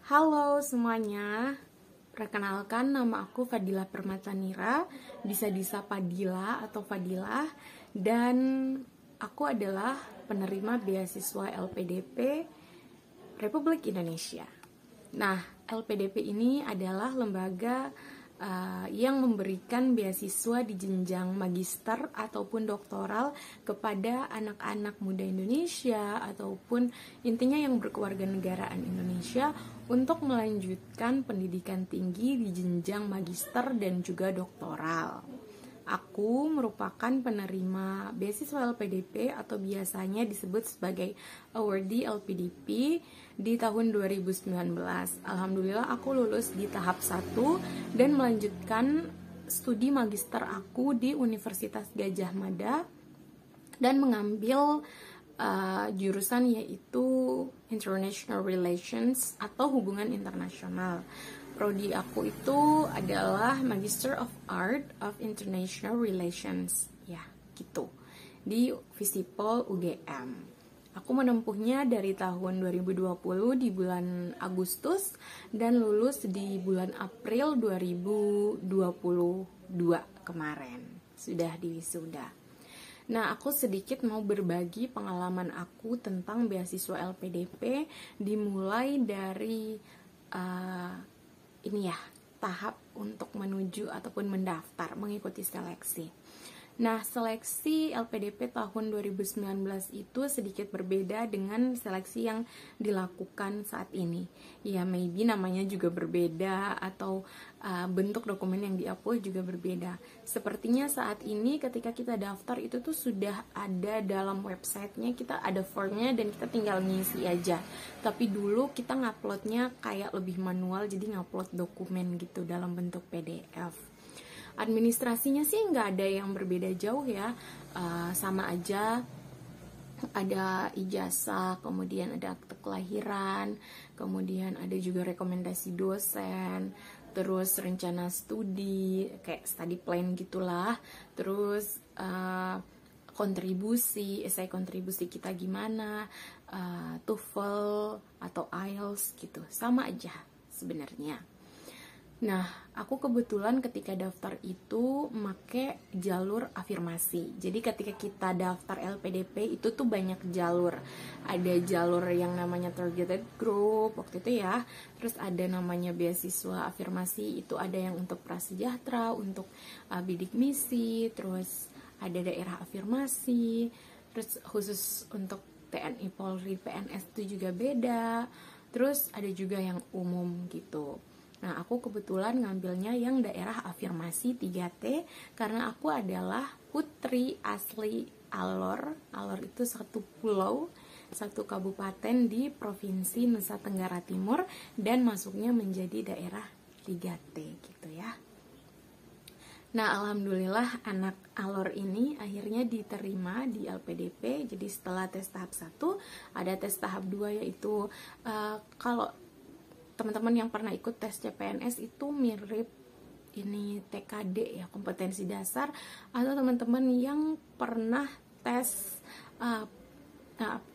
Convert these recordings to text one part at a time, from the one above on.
Halo semuanya, perkenalkan nama aku Fadila Permatanira, bisa disapa Dila atau Fadilah, dan aku adalah penerima beasiswa LPDP Republik Indonesia. Nah, LPDP ini adalah lembaga yang memberikan beasiswa di jenjang magister ataupun doktoral kepada anak-anak muda Indonesia ataupun intinya yang berkewarganegaraan Indonesia untuk melanjutkan pendidikan tinggi di jenjang magister dan juga doktoral. Aku merupakan penerima beasiswa LPDP atau biasanya disebut sebagai awardee LPDP di tahun 2019. Alhamdulillah aku lulus di tahap 1 dan melanjutkan studi magister aku di Universitas Gadjah Mada dan mengambil jurusan yaitu International Relations atau hubungan internasional. Prodi aku itu adalah Magister of Art of International Relations, ya gitu, di Visipol UGM. Aku menempuhnya dari tahun 2020 di bulan Agustus dan lulus di bulan April 2022 kemarin, sudah diwisuda. Nah, aku sedikit mau berbagi pengalaman aku tentang beasiswa LPDP dimulai dari ini ya, tahap untuk menuju ataupun mendaftar mengikuti seleksi. Nah, seleksi LPDP tahun 2019 itu sedikit berbeda dengan seleksi yang dilakukan saat ini. Ya, maybe namanya juga berbeda atau bentuk dokumen yang di-upload juga berbeda. Sepertinya saat ini ketika kita daftar itu tuh sudah ada dalam websitenya, kita ada formnya dan kita tinggal ngisi aja. Tapi dulu kita nguploadnya kayak lebih manual, jadi ngupload dokumen gitu dalam bentuk PDF. Administrasinya sih nggak ada yang berbeda jauh ya, sama aja. Ada ijazah, kemudian ada akte kelahiran, kemudian ada juga rekomendasi dosen, terus rencana studi, kayak study plan gitulah, terus kontribusi, esai kontribusi kita gimana, TOEFL atau IELTS gitu, sama aja sebenarnya. Nah, aku kebetulan ketika daftar itu make jalur afirmasi. Jadi ketika kita daftar LPDP itu tuh banyak jalur. Ada jalur yang namanya targeted group waktu itu ya. Terus ada namanya beasiswa afirmasi, itu ada yang untuk prasejahtera, untuk bidik misi, terus ada daerah afirmasi, terus khusus untuk TNI Polri, PNS itu juga beda. Terus ada juga yang umum gitu. Nah, aku kebetulan ngambilnya yang daerah afirmasi 3T karena aku adalah putri asli Alor. Alor itu satu pulau, satu kabupaten di Provinsi Nusa Tenggara Timur dan masuknya menjadi daerah 3T gitu ya. Nah, alhamdulillah anak Alor ini akhirnya diterima di LPDP. Jadi setelah tes tahap 1, ada tes tahap 2 yaitu kalau teman-teman yang pernah ikut tes CPNS itu mirip ini TKD ya, kompetensi dasar, atau teman-teman yang pernah tes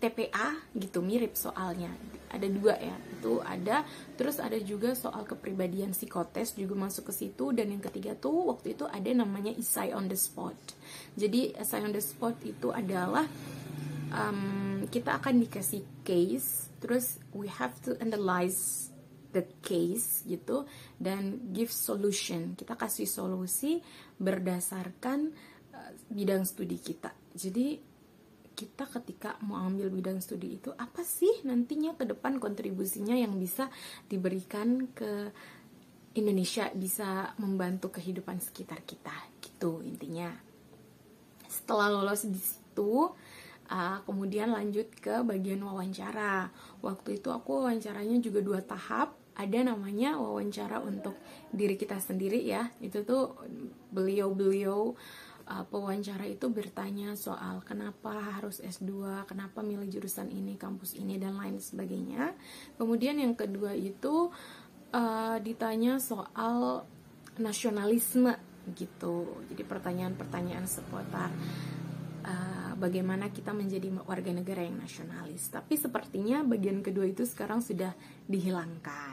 TPA gitu, mirip soalnya. Ada 2 ya, itu ada. Terus ada juga soal kepribadian psikotes juga masuk ke situ, dan yang ketiga tuh waktu itu ada namanya essay on the spot. Jadi essay on the spot itu adalah kita akan dikasih case, terus we have to analyze the case gitu dan give solution. Kita kasih solusi berdasarkan bidang studi kita. Jadi kita ketika mau ambil bidang studi itu apa sih nantinya ke depan kontribusinya yang bisa diberikan ke Indonesia, bisa membantu kehidupan sekitar kita gitu intinya. Setelah lolos di situ, kemudian lanjut ke bagian wawancara. Waktu itu aku wawancaranya juga 2 tahap. Ada namanya wawancara untuk diri kita sendiri ya. Itu tuh beliau-beliau pewawancara itu bertanya soal kenapa harus S2, kenapa milih jurusan ini, kampus ini, dan lain sebagainya. Kemudian yang kedua itu ditanya soal nasionalisme gitu. Jadi pertanyaan-pertanyaan seputar bagaimana kita menjadi warga negara yang nasionalis. Tapi sepertinya bagian kedua itu sekarang sudah dihilangkan.